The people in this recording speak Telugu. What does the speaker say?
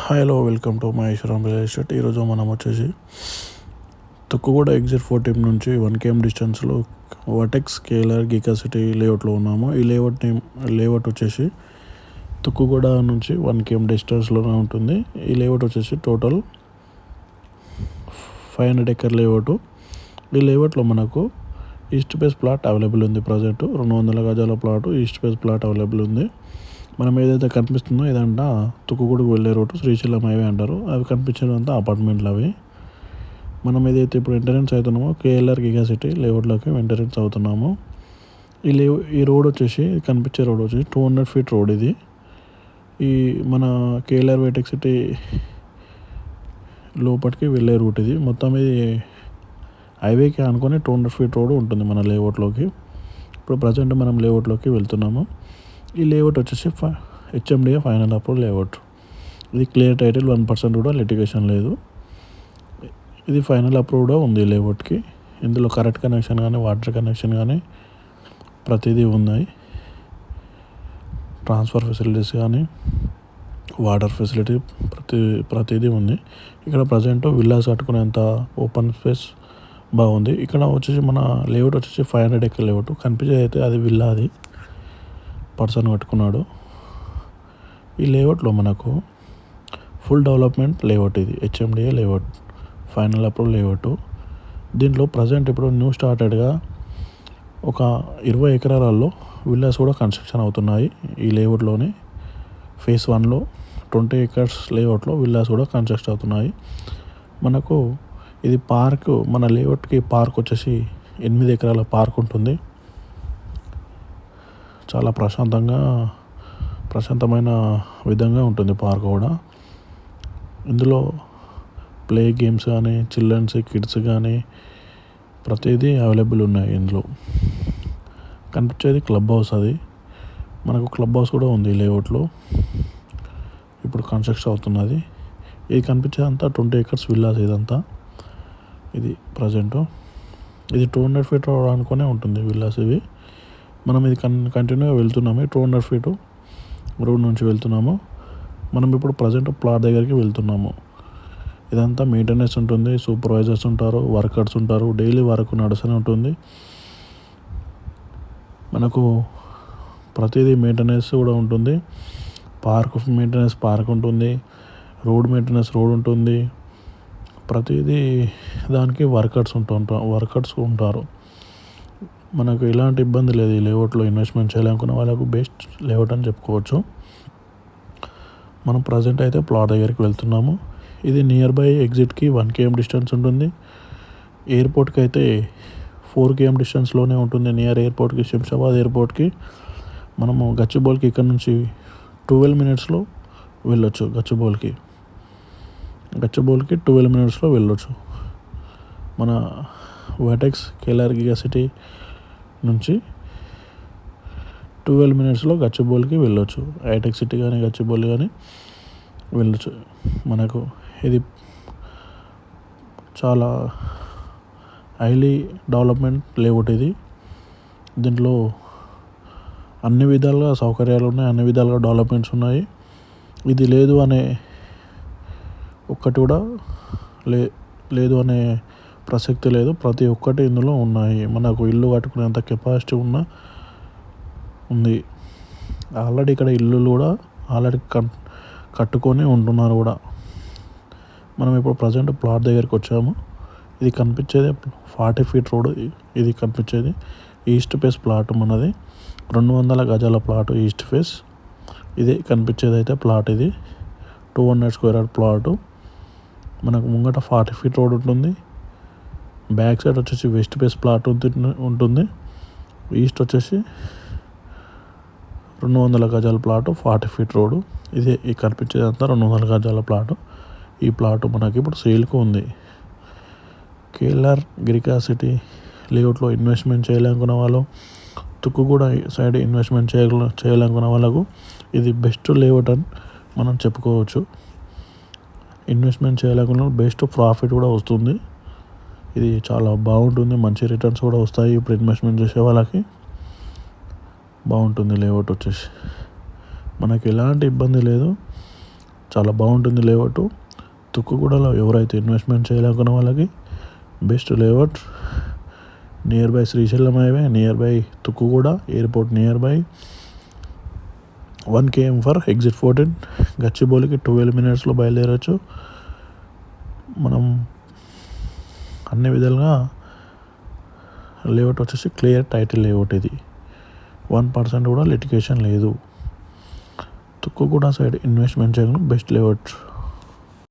Hello, welcome to Maheshwaram real estate. ఈరోజు మనం వచ్చేసి తుక్కుగూడ ఎగ్జిట్ 14 నుంచి 1 km డిస్టెన్స్లో వర్టెక్స్ కేఎల్ఆర్ గీకా సిటీ లేఅవుట్లో ఉన్నాము. ఈ లేఅవుట్ వచ్చేసి తుక్కుగూడ నుంచి 1 km డిస్టెన్స్లోనే ఉంటుంది. ఈ లేఅవుట్ వచ్చేసి టోటల్ 500 ఎకర్ లేఅవుట్. ఈ లేఅవుట్లో మనకు ఈస్ట్ ఫేస్ ప్లాట్ అవైలబుల్ ఉంది. ప్రజెంట్ 200 గజాల plot east phase plot available ఉంది. మనం ఏదైతే కనిపిస్తుందో ఇదంతా తుక్కుగూడకు వెళ్ళే రోడ్డు, శ్రీశైలం హైవే అంటారు. అవి కనిపించేదంతా అపార్ట్మెంట్లు అవి. మనం ఏదైతే ఇప్పుడు ఎంట్రన్స్ అవుతున్నామో కేఎల్ఆర్ గిగా సిటీ లేఅవుట్లోకి ఎంట్రన్స్ అవుతున్నాము. ఈ రోడ్ వచ్చేసి కనిపించే రోడ్ వచ్చేసి 200 feet రోడ్. ఇది మన కేఎల్ఆర్ వర్టెక్స్ సిటీ లోపలికి వెళ్ళే రూట్. ఇది మొత్తం ఇది హైవేకి అనుకొని 200 feet రోడ్ ఉంటుంది మన లేఅవుట్లోకి. ఇప్పుడు ప్రజెంట్ మనం లేఅవుట్లోకి వెళ్తున్నాము. ఈ లేఅవుట్ వచ్చేసి హెచ్ఎండిఏ ఫైనల్ అప్రూవ్ లేఅవుట్. ఇది క్లియర్ టైటిల్, 1% కూడా లిటిగేషన్ లేదు. ఇది ఫైనల్ అప్రూవ్ కూడా ఉంది లేఅవుట్కి. ఇందులో కరెంట్ కనెక్షన్ కానీ, వాటర్ కనెక్షన్ కానీ ప్రతిదీ ఉన్నాయి. ట్రాన్స్ఫర్ ఫెసిలిటీస్ కానీ, వాటర్ ఫెసిలిటీ ప్రతిదీ ఉంది. ఇక్కడ ప్రజెంట్ విల్లాస్ కట్టుకునేంత ఓపెన్ స్పేస్ బాగుంది. ఇక్కడ వచ్చేసి మన లేఅవుట్ వచ్చేసి 500 ఎకర్ లేఅవుట్. కనిపించేది అయితే అది విల్లా, అది పర్సన్ కట్టుకున్నాడు. ఈ లేఅవుట్లో మనకు ఫుల్ డెవలప్మెంట్ లేఅవుట్. ఇది HMDA layout, final approve layout. దీంట్లో ప్రజెంట్ ఇప్పుడు న్యూ స్టార్టెడ్గా ఒక 20 ఎకరాలలో విల్లాస్ కూడా కన్స్ట్రక్షన్ అవుతున్నాయి. ఈ లేఅవుట్లోనే ఫేజ్ 1లో 20 acres లేఅవుట్లో విల్లాస్ కూడా కన్స్ట్రక్ట్ అవుతున్నాయి. మనకు ఇది పార్క్, మన లేఅవుట్కి పార్క్ వచ్చేసి 8 ఎకరాల పార్క్ ఉంటుంది. చాలా ప్రశాంతమైన విధంగా ఉంటుంది పార్క్ కూడా. ఇందులో ప్లే గేమ్స్ కానీ, చిల్డ్రన్స్, కిడ్స్ కానీ ప్రతిదీ అవైలబుల్ ఉన్నాయి. ఇందులో కనిపించేది క్లబ్ హౌస్. అది మనకు క్లబ్ హౌస్ కూడా ఉంది లేఅవుట్లో. ఇప్పుడు కన్స్ట్రక్షన్ అవుతున్నది. ఇది కనిపించేదంతా 20 acres విల్లాస్. ఇదంతా ఇది ప్రజెంట్ ఇది 200 feet అనుకునే ఉంటుంది విల్లాస్ ఇవి. మనం ఇది కంటిన్యూగా వెళ్తున్నాము. 200 feet రోడ్ నుంచి వెళ్తున్నాము. మనం ఇప్పుడు ప్రజెంట్ ప్లాట్ దగ్గరికి వెళ్తున్నాము. ఇదంతా మెయింటెనెన్స్ ఉంటుంది, సూపర్వైజర్స్ ఉంటారు, వర్కర్స్ ఉంటారు, డైలీ వర్క్ నడుస్తూనే ఉంటుంది. మనకు ప్రతిదీ మెయింటెనెన్స్ కూడా ఉంటుంది. పార్క్ మెయింటెనెన్స్ పార్క్ ఉంటుంది, రోడ్ మెయింటెనెన్స్ రోడ్ ఉంటుంది. ప్రతిదీ దానికి వర్కర్స్ ఉంటారు. మనకు ఎలాంటి ఇబ్బంది లేదు. ఈ లేఅవుట్లో ఇన్వెస్ట్మెంట్ చేయాలనుకున్న వాళ్ళకు బెస్ట్ లేఅవుట్ అని చెప్పుకోవచ్చు. మనం ప్రజెంట్ అయితే ప్లాట్ దగ్గరికి వెళ్తున్నాము. ఇది నియర్ బై ఎగ్జిట్కి 1 km డిస్టెన్స్ ఉంటుంది. ఎయిర్పోర్ట్కి అయితే 4 km డిస్టెన్స్లోనే ఉంటుంది. నియర్ ఎయిర్పోర్ట్కి, శంషాబాద్ ఎయిర్పోర్ట్కి మనము గచ్చిబౌలికి ఇక్కడ నుంచి 12 minutesలో వెళ్ళొచ్చు. గచ్చిబౌలికి 12 minutesలో వెళ్ళొచ్చు. మన వర్టెక్స్ కేఎల్ఆర్ గిగా సిటీ నుంచి 12 minutesలో గచ్చిబౌలికి వెళ్ళొచ్చు. హైటెక్ సిటీ కానీ, గచ్చిబౌలి కానీ వెళ్ళొచ్చు. మనకు ఇది చాలా హైలీ డెవలప్మెంట్ లేఅవుట్. ఇది దీంట్లో అన్ని విధాలుగా సౌకర్యాలు ఉన్నాయి, అన్ని విధాలుగా డెవలప్మెంట్స్ ఉన్నాయి. ఇది లేదు అనే ఒక్కటి కూడా లేదు అనే ప్రసక్తి లేదు. ప్రతి ఒక్కటి ఇందులో ఉన్నాయి. మనకు ఇల్లు కట్టుకునేంత కెపాసిటీ ఉంది. ఆల్రెడీ ఇక్కడ ఇల్లులు కూడా కట్టుకొని ఉంటున్నారు కూడా. మనం ఇప్పుడు ప్రజెంట్ ప్లాట్ దగ్గరికి వచ్చాము. ఇది కనిపించేది 40 feet రోడ్. ఇది కనిపించేది ఈస్ట్ ఫేస్ ప్లాట్ మనది. 200 గజాల ప్లాట్ ఈస్ట్ ఫేస్. ఇది కనిపించేది అయితే ప్లాట్. ఇది 200 square ప్లాటు. మనకు ముంగట 40 feet రోడ్ ఉంటుంది. బ్యాక్ సైడ్ వచ్చేసి వెస్ట్ ఫేస్ ప్లాట్ ఉంటుంది. ఈస్ట్ వచ్చేసి 200 గజాల ప్లాటు, 40 feet రోడ్డు. ఇది కనిపించేదంతా 200 గజాల ప్లాటు. ఈ ప్లాటు మనకి ఇప్పుడు సేల్కు ఉంది. కేఎల్ఆర్ గిరికా సిటీ లేఅవుట్లో ఇన్వెస్ట్మెంట్ చేయాలనుకున్న వాళ్ళు, తుక్కుగూడ సైడ్ ఇన్వెస్ట్మెంట్ చేయాలనుకున్న వాళ్ళకు ఇది బెస్ట్ లేఅవుట్ అని మనం చెప్పుకోవచ్చు. ఇన్వెస్ట్మెంట్ చేయాలనుకున్న బెస్ట్ ప్రాఫిట్ కూడా వస్తుంది. ఇది చాలా బాగుంటుంది. మంచి రిటర్న్స్ కూడా వస్తాయి. ఇప్పుడు ఇన్వెస్ట్మెంట్ చేసే వాళ్ళకి బాగుంటుంది లేఅవుట్ వచ్చేసి. మనకి ఎలాంటి ఇబ్బంది లేదు. చాలా బాగుంటుంది లేఅవుట్. తుక్కుగూడలో ఎవరైతే ఇన్వెస్ట్మెంట్ చేయాలనుకున్న వాళ్ళకి best layout. Near by Srisailam highway, near by Tukkuguda airport, near by 1 km for exit 14. గచ్చిబౌలికి 12 minutesలో బయలుదేరవచ్చు. మనం అన్ని విధాలుగా లేఅవుట్ వచ్చేసి క్లియర్ టైటిల్ లేఅవుట్. ఇది 1% కూడా లిటిగేషన్ లేదు. తుక్కుగూడ సైడ్ ఇన్వెస్ట్మెంట్ చేయడం బెస్ట్ లేఅవుట్.